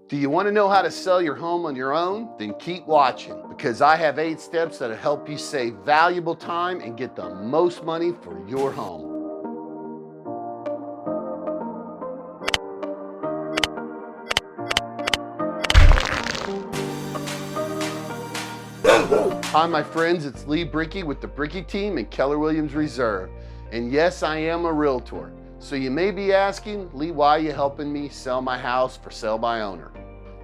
Do you want to know how to sell your home on your own? Then keep watching, because I have 8 steps that'll help you save valuable time and get the most money for your home. Hi my friends, it's Lee Brickey with the Brickey team and Keller Williams Reserve. And yes, I am a realtor. So you may be asking, Lee, why are you helping me sell my house for sale by owner?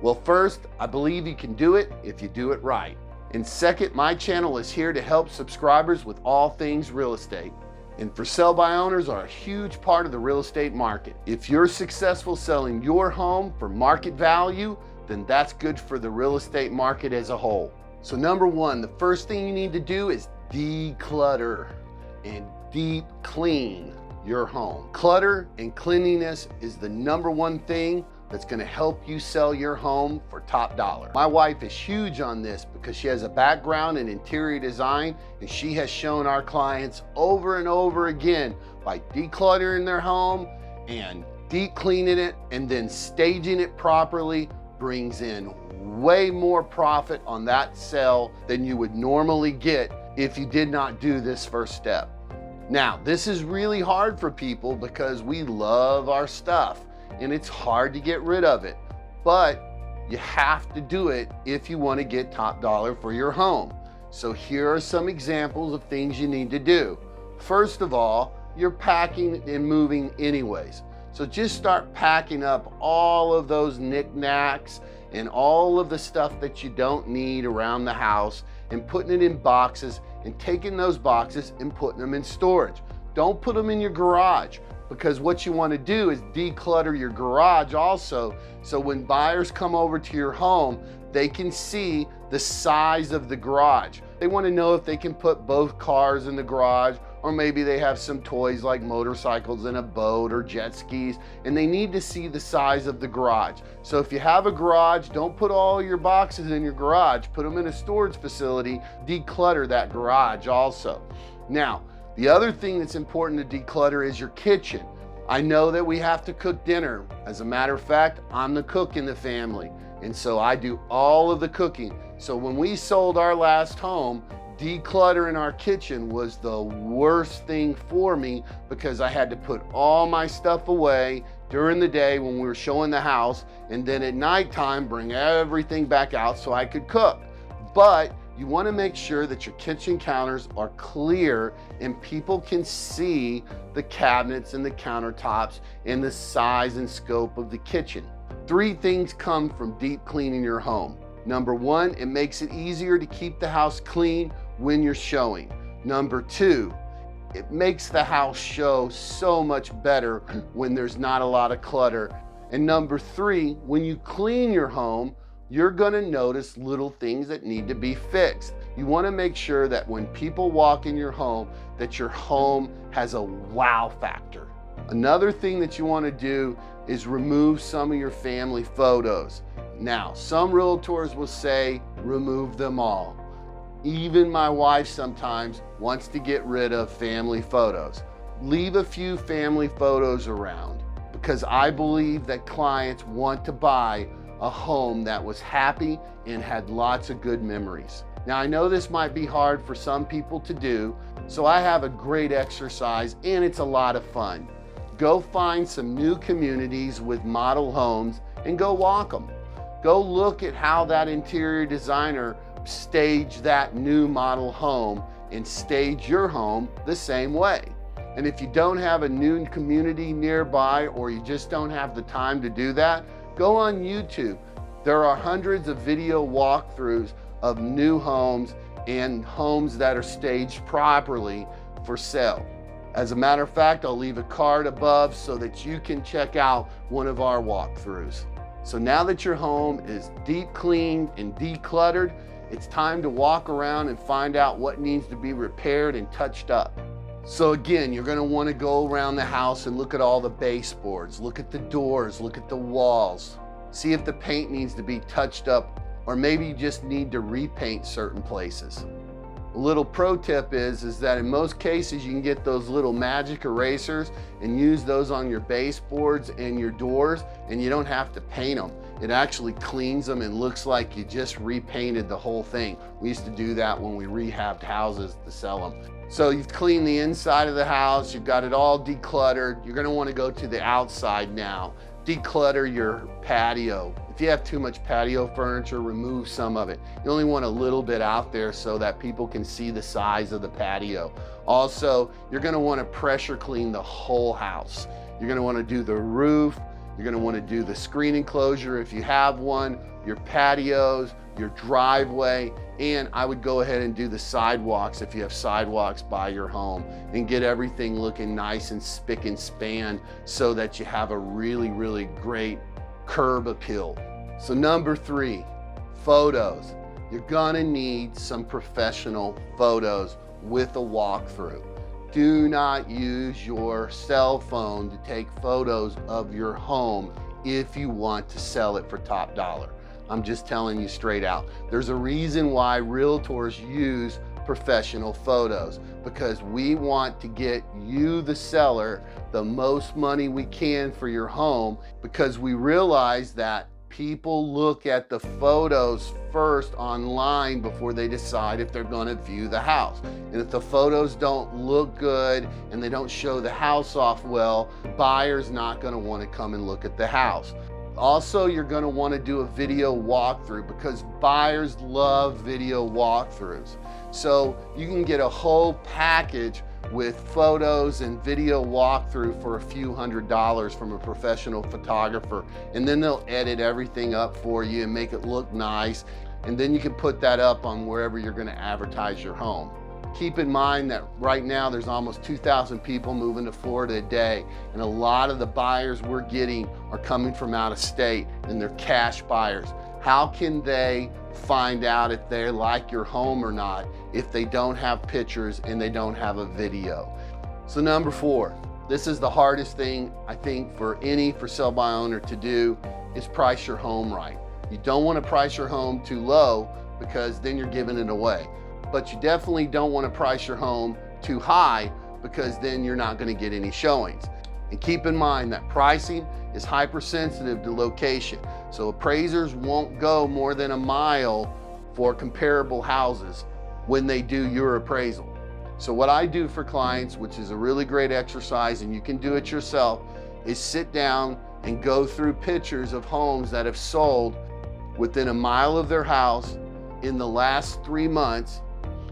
Well, first, I believe you can do it if you do it right. And second, my channel is here to help subscribers with all things real estate. And for sale by owners are a huge part of the real estate market. If you're successful selling your home for market value, then that's good for the real estate market as a whole. So number one, the first thing you need to do is declutter and deep clean your home. Clutter and cleanliness is the number one thing that's gonna help you sell your home for top dollar. My wife is huge on this because she has a background in interior design, and she has shown our clients over and over again by decluttering their home and deep cleaning it and then staging it properly brings in way more profit on that sale than you would normally get if you did not do this first step. Now, this is really hard for people because we love our stuff and it's hard to get rid of it, but you have to do it if you want to get top dollar for your home. So here are some examples of things you need to do. First of all, you're packing and moving anyways. So just start packing up all of those knickknacks and all of the stuff that you don't need around the house and putting it in boxes and taking those boxes and putting them in storage. Don't put them in your garage, because what you want to do is declutter your garage also, so when buyers come over to your home, they can see the size of the garage. They want to know if they can put both cars in the garage, or maybe they have some toys like motorcycles and a boat or jet skis, and they need to see the size of the garage. So if you have a garage, don't put all your boxes in your garage, put them in a storage facility, declutter that garage also. Now, the other thing that's important to declutter is your kitchen. I know that we have to cook dinner. As a matter of fact, I'm the cook in the family, and so I do all of the cooking. So when we sold our last home, decluttering our kitchen was the worst thing for me because I had to put all my stuff away during the day when we were showing the house, and then at nighttime bring everything back out so I could cook. But you want to make sure that your kitchen counters are clear and people can see the cabinets and the countertops and the size and scope of the kitchen. 3 things come from deep cleaning your home. Number 1, it makes it easier to keep the house clean when you're showing. Number 2, it makes the house show so much better when there's not a lot of clutter. And number 3, when you clean your home, you're gonna notice little things that need to be fixed. You wanna make sure that when people walk in your home, that your home has a wow factor. Another thing that you wanna do is remove some of your family photos. Now, some realtors will say, remove them all. Even my wife sometimes wants to get rid of family photos. Leave a few family photos around, because I believe that clients want to buy a home that was happy and had lots of good memories. Now, I know this might be hard for some people to do, so I have a great exercise and it's a lot of fun. Go find some new communities with model homes and go walk them. Go look at how that interior designer staged that new model home and stage your home the same way. And if you don't have a new community nearby, or you just don't have the time to do that, go on YouTube. There are hundreds of video walkthroughs of new homes and homes that are staged properly for sale. As a matter of fact, I'll leave a card above so that you can check out one of our walkthroughs. So now that your home is deep cleaned and decluttered, it's time to walk around and find out what needs to be repaired and touched up. So again, you're gonna wanna go around the house and look at all the baseboards, look at the doors, look at the walls, see if the paint needs to be touched up, or maybe you just need to repaint certain places. A little pro tip is that in most cases you can get those little magic erasers and use those on your baseboards and your doors, and you don't have to paint them. It actually cleans them and looks like you just repainted the whole thing. We used to do that when we rehabbed houses to sell them. So you've cleaned the inside of the house, you've got it all decluttered. You're gonna wanna go to the outside now. Declutter your patio. If you have too much patio furniture, remove some of it. You only want a little bit out there so that people can see the size of the patio. Also, you're gonna wanna pressure clean the whole house. You're gonna wanna do the roof, you're gonna wanna do the screen enclosure if you have one, your patios, your driveway, and I would go ahead and do the sidewalks if you have sidewalks by your home, and get everything looking nice and spick and span so that you have a really, really great curb appeal. So number 3, photos. You're gonna need some professional photos with a walkthrough. Do not use your cell phone to take photos of your home if you want to sell it for top dollar. I'm just telling you straight out. There's a reason why realtors use professional photos, because we want to get you, the seller, the most money we can for your home, because we realize that people look at the photos first online before they decide if they're going to view the house. And if the photos don't look good and they don't show the house off well, buyer's not going to want to come and look at the house. Also, you're going to want to do a video walkthrough, because buyers love video walkthroughs. So you can get a whole package with photos and video walkthrough for a few $100s from a professional photographer, and then they'll edit everything up for you and make it look nice, and then you can put that up on wherever you're going to advertise your home. Keep in mind that right now there's almost 2,000 people moving to Florida a day, and a lot of the buyers we're getting are coming from out of state, and they're cash buyers. How can they find out if they like your home or not if they don't have pictures and they don't have a video? So number 4, this is the hardest thing I think for any for sale by owner to do, is price your home right. You don't want to price your home too low, because then you're giving it away. But you definitely don't want to price your home too high, because then you're not going to get any showings. And keep in mind that pricing is hypersensitive to location. So appraisers won't go more than a mile for comparable houses when they do your appraisal. So what I do for clients, which is a really great exercise and you can do it yourself, is sit down and go through pictures of homes that have sold within a mile of their house in the last 3 months,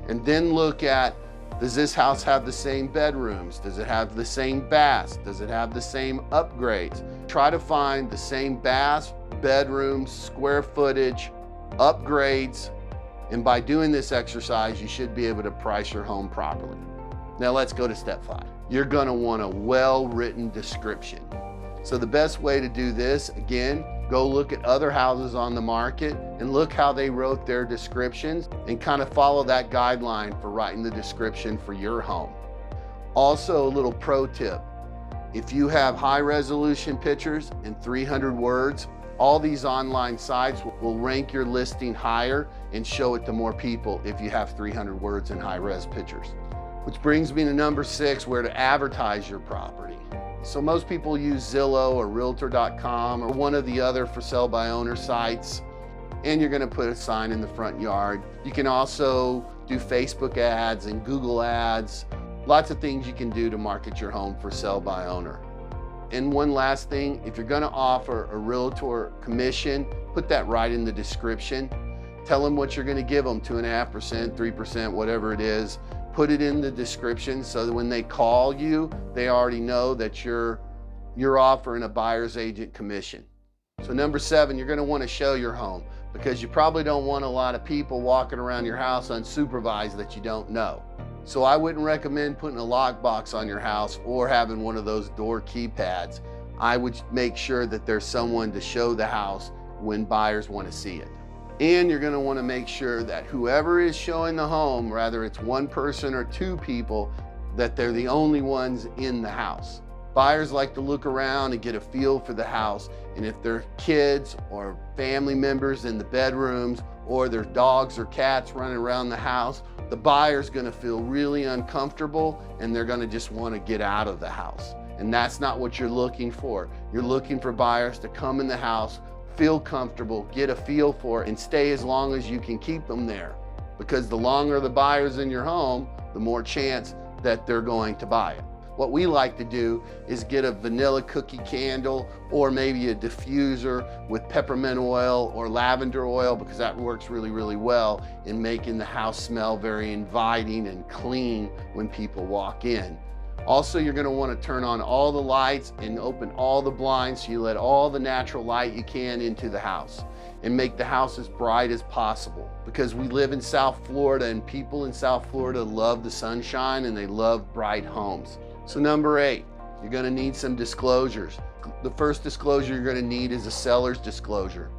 and then look at, does this house have the same bedrooms? Does it have the same baths? Does it have the same upgrades? Try to find the same baths, bedrooms, square footage, upgrades, and by doing this exercise, you should be able to price your home properly. Now let's go to step 5. You're gonna want a well-written description. So the best way to do this, again, go look at other houses on the market and look how they wrote their descriptions, and kind of follow that guideline for writing the description for your home. Also, a little pro tip. If you have high resolution pictures and 300 words, all these online sites will rank your listing higher and show it to more people if you have 300 words and high res pictures. Which brings me to number 6, where to advertise your property. So most people use Zillow or Realtor.com or one of the other for sale by owner sites, and you're gonna put a sign in the front yard. You can also do Facebook ads and Google ads. Lots of things you can do to market your home for sale by owner. And one last thing, if you're gonna offer a realtor commission, put that right in the description. Tell them what you're gonna give them, 2.5%, 3%, whatever it is. Put it in the description so that when they call you, they already know that you're offering a buyer's agent commission. So number 7, you're gonna wanna show your home, because you probably don't want a lot of people walking around your house unsupervised that you don't know. So I wouldn't recommend putting a lockbox on your house or having one of those door keypads. I would make sure that there's someone to show the house when buyers wanna see it. And you're gonna wanna make sure that whoever is showing the home, whether it's one person or 2 people, that they're the only ones in the house. Buyers like to look around and get a feel for the house, and if there are kids or family members in the bedrooms, or there's dogs or cats running around the house, the buyer's gonna feel really uncomfortable and they're gonna just wanna get out of the house. And that's not what you're looking for. You're looking for buyers to come in the house, feel comfortable, get a feel for it, and stay as long as you can keep them there. Because the longer the buyer's in your home, the more chance that they're going to buy it. What we like to do is get a vanilla cookie candle or maybe a diffuser with peppermint oil or lavender oil, because that works really, really well in making the house smell very inviting and clean when people walk in. Also, you're going to want to turn on all the lights and open all the blinds so you let all the natural light you can into the house, and make the house as bright as possible, because we live in South Florida and people in South Florida love the sunshine and they love bright homes. So number 8, you're going to need some disclosures. The first disclosure you're going to need is a seller's disclosure.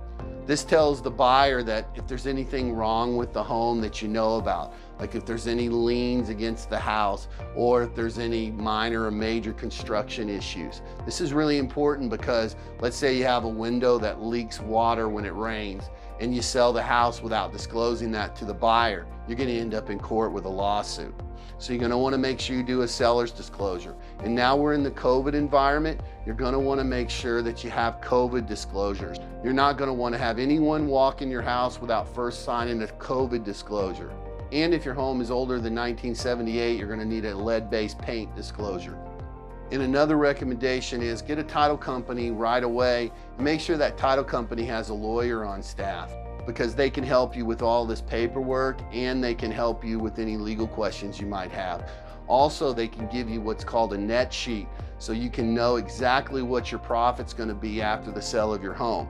This tells the buyer that if there's anything wrong with the home that you know about, like if there's any liens against the house or if there's any minor or major construction issues. This is really important because let's say you have a window that leaks water when it rains and you sell the house without disclosing that to the buyer, you're going to end up in court with a lawsuit. So you're going to want to make sure you do a seller's disclosure. And now we're in the COVID environment, you're going to want to make sure that you have COVID disclosures. You're not going to want to have anyone walk in your house without first signing a COVID disclosure. And if your home is older than 1978, you're going to need a lead-based paint disclosure. And another recommendation is get a title company right away and make sure that title company has a lawyer on staff, because they can help you with all this paperwork and they can help you with any legal questions you might have. Also, they can give you what's called a net sheet so you can know exactly what your profit's going to be after the sale of your home.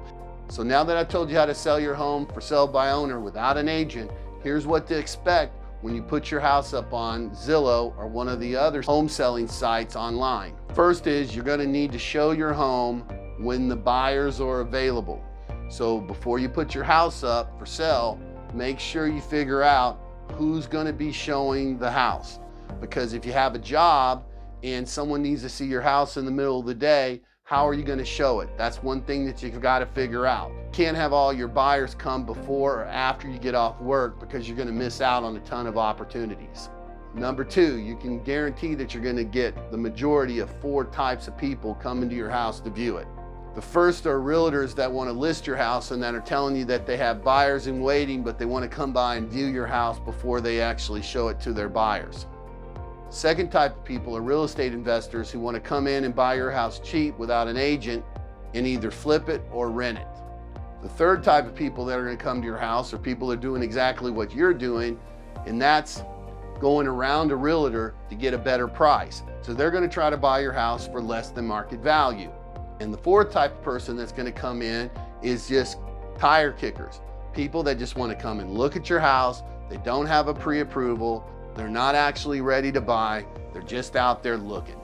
So now that I've told you how to sell your home for sale by owner without an agent, here's what to expect when you put your house up on Zillow or one of the other home selling sites online. First is you're going to need to show your home when the buyers are available. So before you put your house up for sale, make sure you figure out who's going to be showing the house. Because if you have a job and someone needs to see your house in the middle of the day, how are you going to show it? That's one thing that you've got to figure out. You can't have all your buyers come before or after you get off work, because you're going to miss out on a ton of opportunities. Number 2, you can guarantee that you're going to get the majority of 4 types of people coming to your house to view it. The first are realtors that want to list your house and that are telling you that they have buyers in waiting, but they want to come by and view your house before they actually show it to their buyers. Second type of people are real estate investors who want to come in and buy your house cheap without an agent and either flip it or rent it. The third type of people that are going to come to your house are people that are doing exactly what you're doing, and that's going around a realtor to get a better price. So they're going to try to buy your house for less than market value. And the fourth type of person that's going to come in is just tire kickers. People that just want to come and look at your house. They don't have a pre-approval. They're not actually ready to buy. They're just out there looking.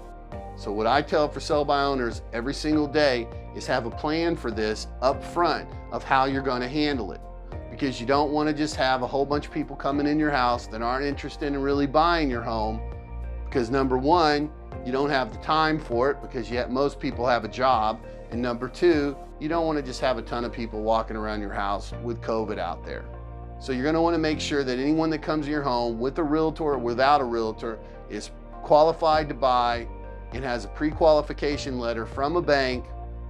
So what I tell for sale by owners every single day is have a plan for this up front of how you're going to handle it. Because you don't want to just have a whole bunch of people coming in your house that aren't interested in really buying your home. Because number 1, you don't have the time for it because yet most people have a job. And number 2, you don't want to just have a ton of people walking around your house with COVID out there. So you're going to want to make sure that anyone that comes to your home with a realtor or without a realtor is qualified to buy and has a pre-qualification letter from a bank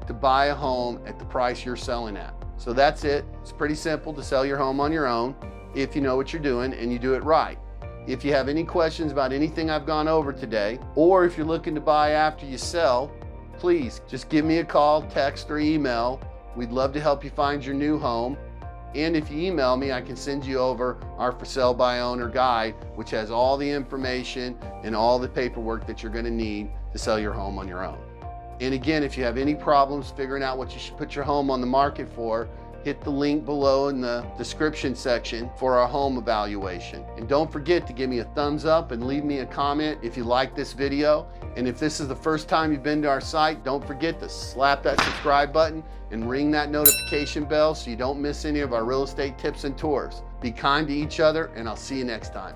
to buy a home at the price you're selling at. So that's it. It's pretty simple to sell your home on your own if you know what you're doing and you do it right. If you have any questions about anything I've gone over today, or if you're looking to buy after you sell, please just give me a call, text, or email. We'd love to help you find your new home. And if you email me, I can send you over our for sale by owner guide, which has all the information and all the paperwork that you're going to need to sell your home on your own. And again, if you have any problems figuring out what you should put your home on the market for, hit the link below in the description section for our home evaluation. And don't forget to give me a thumbs up and leave me a comment if you like this video. And if this is the first time you've been to our site, don't forget to slap that subscribe button and ring that notification bell so you don't miss any of our real estate tips and tours. Be kind to each other, and I'll see you next time.